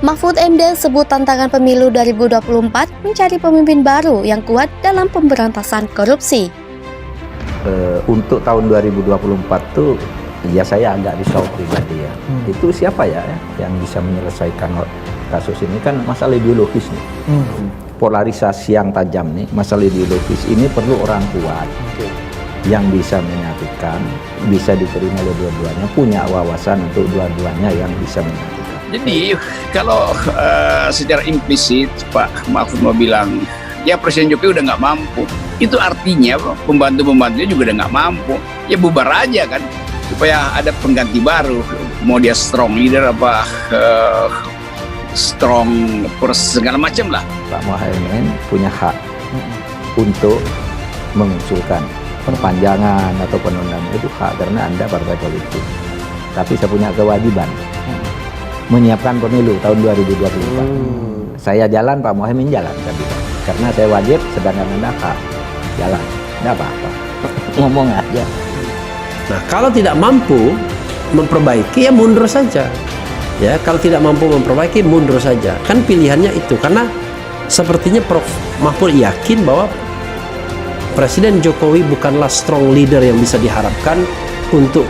Mahfud MD sebut tantangan pemilu 2024 mencari pemimpin baru yang kuat dalam pemberantasan korupsi. Untuk tahun 2024 tuh ya saya agak risau pribadi ya. Itu siapa ya yang bisa menyelesaikan kasus ini, kan masalah ideologis nih. Polarisasi yang tajam nih, masalah ideologis ini perlu orang kuat yang bisa menyatukan, bisa diterima oleh dua-duanya, punya wawasan untuk dua-duanya yang bisa menyatukan. Jadi kalau secara implisit Pak Mahfud mau bilang ya Presiden Jokowi udah nggak mampu, itu artinya pembantu-pembantunya juga udah nggak mampu, ya bubar aja kan, supaya ada pengganti baru. Mau dia strong leader apa strong segala macam lah. Pak Muhaimin punya hak untuk mengusulkan perpanjangan atau penundaan, itu hak karena Anda partai politik. Tapi saya punya kewajiban menyiapkan pemilu tahun 2024. Saya jalan, Pak Muhaimin jalan, karena saya wajib, sedangkan Anda hak jalan. Tidak apa-apa, ngomong aja. Nah, kalau tidak mampu memperbaiki ya mundur saja. Ya, kalau tidak mampu memperbaiki mundur saja. Kan pilihannya itu, karena sepertinya Prof Mahfud yakin bahwa Presiden Jokowi bukanlah strong leader yang bisa diharapkan untuk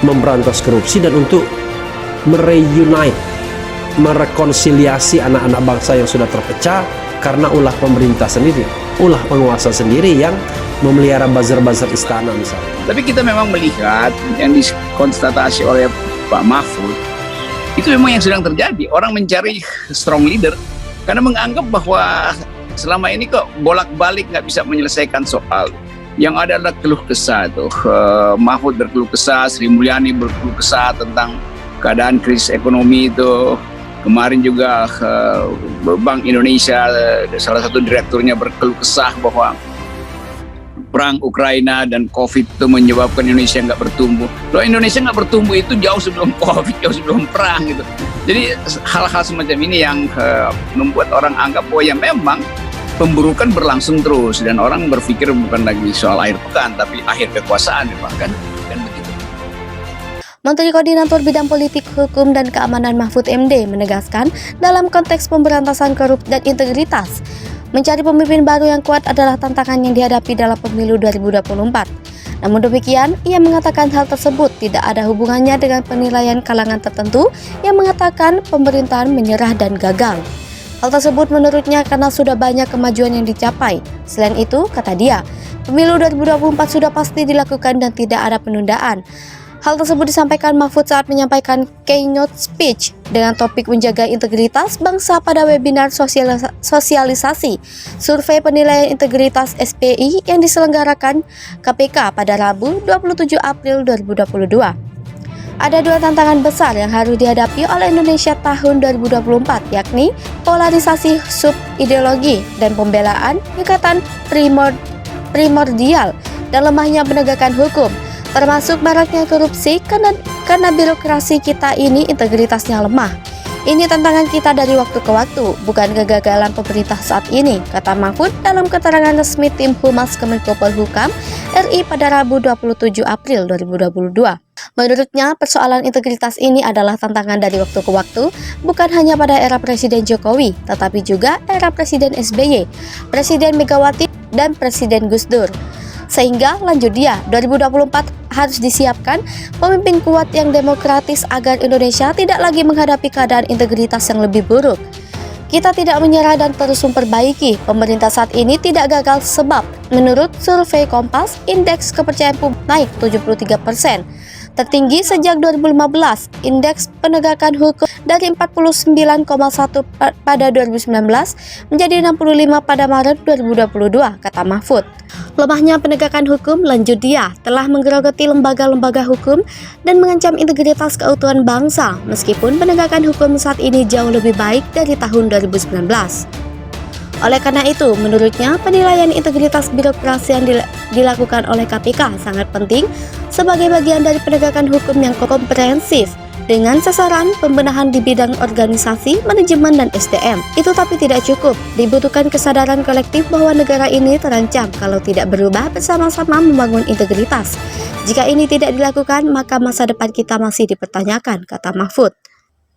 memberantas korupsi dan untuk mereunite, merekonsiliasi anak-anak bangsa yang sudah terpecah karena ulah pemerintah sendiri, ulah penguasa sendiri yang memelihara buzzer-buzzer istana misalnya. Tapi kita memang melihat yang dikonstatasi oleh Pak Mahfud itu memang yang sedang terjadi. Orang mencari strong leader karena menganggap bahwa selama ini kok bolak-balik nggak bisa menyelesaikan soal. Yang ada adalah keluh kesah tuh. Mahfud berkeluh kesah, Sri Mulyani berkeluh kesah tentang keadaan krisis ekonomi itu. Kemarin juga Bank Indonesia, salah satu direkturnya berkeluh kesah bahwa perang Ukraina dan COVID itu menyebabkan Indonesia nggak bertumbuh. Loh, Indonesia nggak bertumbuh itu jauh sebelum COVID, jauh sebelum perang gitu. Jadi hal-hal semacam ini yang membuat orang anggap bahwa ya memang pemburukan berlangsung terus dan orang berpikir bukan lagi soal akhir pekan tapi akhir kekuasaan bahkan kan begitu. Menteri Koordinator Bidang Politik, Hukum, dan Keamanan Mahfud MD menegaskan dalam konteks pemberantasan korupsi dan integritas, mencari pemimpin baru yang kuat adalah tantangan yang dihadapi dalam pemilu 2024. Namun demikian, ia mengatakan hal tersebut tidak ada hubungannya dengan penilaian kalangan tertentu yang mengatakan pemerintahan menyerah dan gagal. Hal tersebut menurutnya karena sudah banyak kemajuan yang dicapai. Selain itu, kata dia, pemilu 2024 sudah pasti dilakukan dan tidak ada penundaan. Hal tersebut disampaikan Mahfud saat menyampaikan keynote speech dengan topik menjaga integritas bangsa pada webinar sosialisasi survei penilaian integritas SPI yang diselenggarakan KPK pada Rabu 27 April 2022. Ada dua tantangan besar yang harus dihadapi oleh Indonesia tahun 2024, yakni polarisasi sub-ideologi dan pembelaan ikatan primordial dan lemahnya penegakan hukum, termasuk maraknya korupsi karena birokrasi kita ini integritasnya lemah. Ini tantangan kita dari waktu ke waktu, bukan kegagalan pemerintah saat ini, kata Mahfud dalam keterangan resmi tim Humas Kemenko Polhukam RI pada Rabu 27 April 2022. Menurutnya, persoalan integritas ini adalah tantangan dari waktu ke waktu, bukan hanya pada era Presiden Jokowi, tetapi juga era Presiden SBY, Presiden Megawati, dan Presiden Gus Dur. Sehingga lanjut dia, 2024 harus disiapkan pemimpin kuat yang demokratis agar Indonesia tidak lagi menghadapi keadaan integritas yang lebih buruk. Kita tidak menyerah dan terus memperbaiki. Pemerintah saat ini tidak gagal sebab menurut survei Kompas, indeks kepercayaan publik naik 73%. Tertinggi sejak 2015, indeks penegakan hukum dari 49,1 pada 2019 menjadi 65 pada Maret 2022, kata Mahfud. Lemahnya penegakan hukum, lanjut dia, telah menggerogoti lembaga-lembaga hukum dan mengancam integritas keutuhan bangsa, meskipun penegakan hukum saat ini jauh lebih baik dari tahun 2019. Oleh karena itu, menurutnya penilaian integritas birokrasi yang dilakukan oleh KPK sangat penting sebagai bagian dari penegakan hukum yang komprehensif dengan sasaran pembenahan di bidang organisasi, manajemen, dan SDM. Itu tapi tidak cukup, dibutuhkan kesadaran kolektif bahwa negara ini terancam kalau tidak berubah bersama-sama membangun integritas. Jika ini tidak dilakukan, maka masa depan kita masih dipertanyakan, kata Mahfud.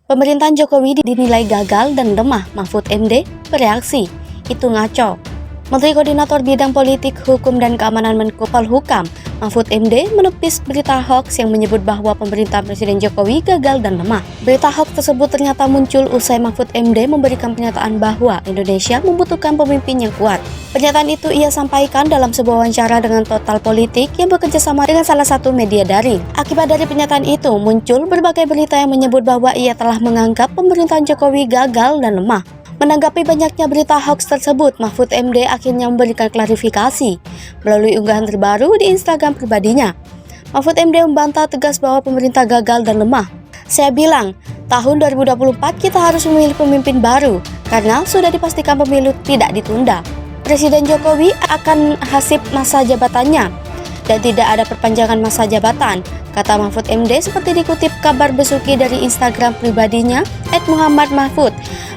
Pemerintahan Jokowi dinilai gagal dan lemah. Mahfud MD bereaksi, itu ngaco. Menteri Koordinator Bidang Politik, Hukum, dan Keamanan Menko Polhukam, Mahfud MD menepis berita hoax yang menyebut bahwa pemerintahan Presiden Jokowi gagal dan lemah. Berita hoax tersebut ternyata muncul usai Mahfud MD memberikan pernyataan bahwa Indonesia membutuhkan pemimpin yang kuat. Pernyataan itu ia sampaikan dalam sebuah wawancara dengan Total Politik yang bekerja sama dengan salah satu media daring. Akibat dari pernyataan itu, muncul berbagai berita yang menyebut bahwa ia telah menganggap pemerintahan Jokowi gagal dan lemah. Menanggapi banyaknya berita hoax tersebut, Mahfud MD akhirnya memberikan klarifikasi melalui unggahan terbaru di Instagram pribadinya. Mahfud MD membantah tegas bahwa pemerintah gagal dan lemah. Saya bilang, tahun 2024 kita harus memilih pemimpin baru karena sudah dipastikan pemilu tidak ditunda. Presiden Jokowi akan hasib masa jabatannya dan tidak ada perpanjangan masa jabatan, kata Mahfud MD seperti dikutip kabar Besuki dari Instagram pribadinya @muhammadmahfud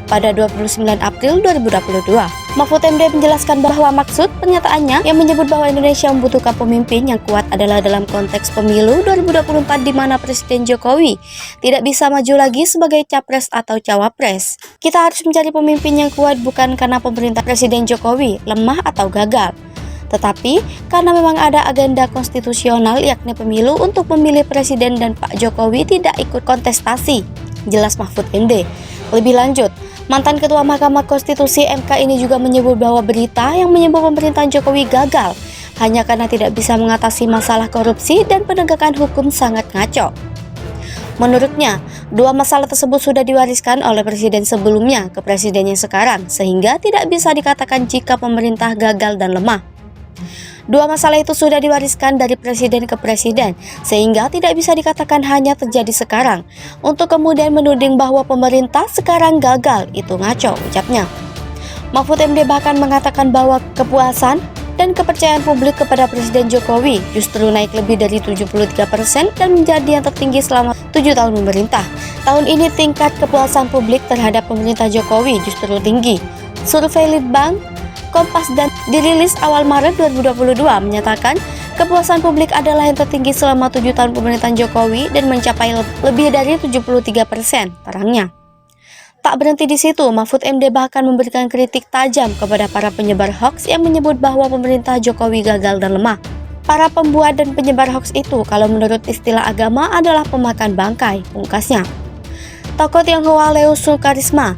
pada 29 April 2022. Mahfud MD menjelaskan bahwa maksud pernyataannya yang menyebut bahwa Indonesia membutuhkan pemimpin yang kuat adalah dalam konteks pemilu 2024 di mana Presiden Jokowi tidak bisa maju lagi sebagai capres atau cawapres. Kita harus mencari pemimpin yang kuat bukan karena pemerintah Presiden Jokowi lemah atau gagal, tetapi karena memang ada agenda konstitusional yakni pemilu untuk memilih presiden dan Pak Jokowi tidak ikut kontestasi, jelas Mahfud MD. Lebih lanjut, mantan Ketua Mahkamah Konstitusi MK ini juga menyebut bahwa berita yang menyebut pemerintahan Jokowi gagal hanya karena tidak bisa mengatasi masalah korupsi dan penegakan hukum sangat ngaco. Menurutnya, dua masalah tersebut sudah diwariskan oleh presiden sebelumnya ke presiden yang sekarang, sehingga tidak bisa dikatakan jika pemerintah gagal dan lemah. Dua masalah itu sudah diwariskan dari presiden ke presiden, sehingga tidak bisa dikatakan hanya terjadi sekarang. Untuk kemudian menuding bahwa pemerintah sekarang gagal, itu ngaco, ucapnya. Mahfud MD bahkan mengatakan bahwa kepuasan dan kepercayaan publik kepada Presiden Jokowi justru naik lebih dari 73% dan menjadi yang tertinggi selama 7 tahun memerintah. Tahun ini tingkat kepuasan publik terhadap pemerintah Jokowi justru tinggi. Survei Litbang Kompas dan dirilis awal Maret 2022 menyatakan kepuasan publik adalah yang tertinggi selama 7 tahun pemerintahan Jokowi dan mencapai lebih dari 73%, terangnya. Tak berhenti di situ, Mahfud MD bahkan memberikan kritik tajam kepada para penyebar hoax yang menyebut bahwa pemerintah Jokowi gagal dan lemah. Para pembuat dan penyebar hoax itu, kalau menurut istilah agama, adalah pemakan bangkai, pungkasnya. Tokoh Tionghoa Leo Sukarisma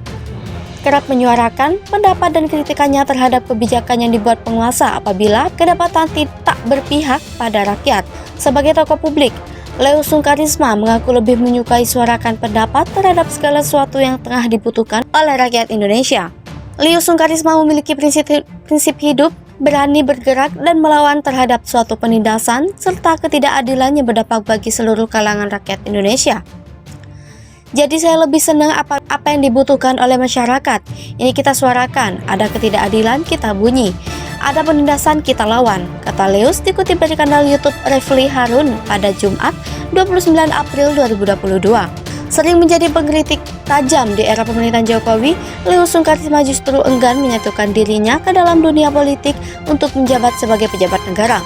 kerap menyuarakan pendapat dan kritikannya terhadap kebijakan yang dibuat penguasa apabila kedapatan tidak berpihak pada rakyat. Sebagai tokoh publik, Leo Sukarisma mengaku lebih menyukai suarakan pendapat terhadap segala sesuatu yang tengah dibutuhkan oleh rakyat Indonesia. Leo Sukarisma memiliki prinsip hidup, berani bergerak dan melawan terhadap suatu penindasan serta ketidakadilan yang berdampak bagi seluruh kalangan rakyat Indonesia. Jadi saya lebih senang apa yang dibutuhkan oleh masyarakat. Ini kita suarakan, ada ketidakadilan kita bunyi, ada penindasan kita lawan, kata Leus dikutip dari kanal YouTube Refli Harun pada Jumat 29 April 2022. Sering menjadi pengkritik tajam di era pemerintahan Jokowi, Leo Sukarisma justru enggan menyatukan dirinya ke dalam dunia politik untuk menjabat sebagai pejabat negara.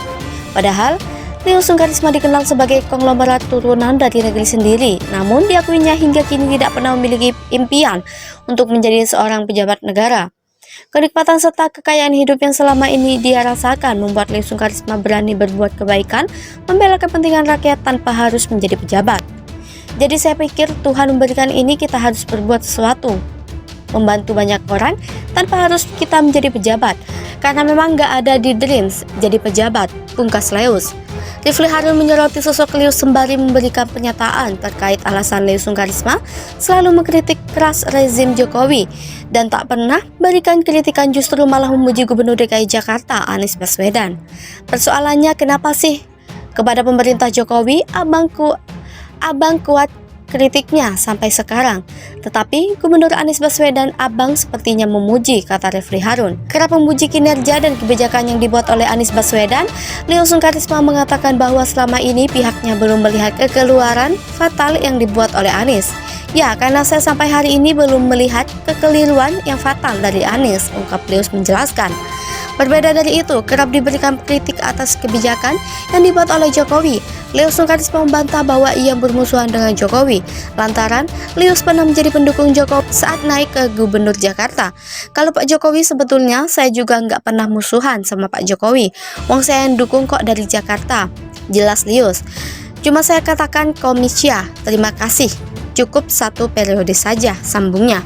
Padahal Leo Sukarisma dikenal sebagai konglomerat turunan dari negeri sendiri, namun diakuinya hingga kini tidak pernah memiliki impian untuk menjadi seorang pejabat negara. Kenikmatan serta kekayaan hidup yang selama ini dia rasakan membuat Leo Sukarisma berani berbuat kebaikan, membela kepentingan rakyat tanpa harus menjadi pejabat. Jadi saya pikir Tuhan memberikan ini, kita harus berbuat sesuatu, membantu banyak orang tanpa harus kita menjadi pejabat, karena memang gak ada di dreams jadi pejabat, pungkas Leus. Refli Harun menyoroti sosok Leo sembari memberikan pernyataan terkait alasan Leo Sukarisma selalu mengkritik keras rezim Jokowi dan tak pernah berikan kritikan, justru malah memuji Gubernur DKI Jakarta Anies Baswedan. Persoalannya, kenapa sih kepada pemerintah Jokowi abang kuat kritiknya sampai sekarang, tetapi Gubernur Anies Baswedan abang sepertinya memuji, kata Refli Harun. Kerap memuji kinerja dan kebijakan yang dibuat oleh Anies Baswedan, Leo Sukarisma mengatakan bahwa selama ini pihaknya belum melihat kekeluaran fatal yang dibuat oleh Anies. Ya, karena saya sampai hari ini belum melihat kekeliruan yang fatal dari Anies, ungkap Leo menjelaskan. Berbeda dari itu, kerap diberikan kritik atas kebijakan yang dibuat oleh Jokowi. Lius Sungkarisma membantah bahwa ia bermusuhan dengan Jokowi lantaran Lius pernah menjadi pendukung Jokowi saat naik ke Gubernur Jakarta. Kalau Pak Jokowi sebetulnya saya juga nggak pernah musuhan sama Pak Jokowi. Wong saya yang dukung kok dari Jakarta. Jelas Lius. Cuma saya katakan Komisia, terima kasih. Cukup 1 periode saja, sambungnya.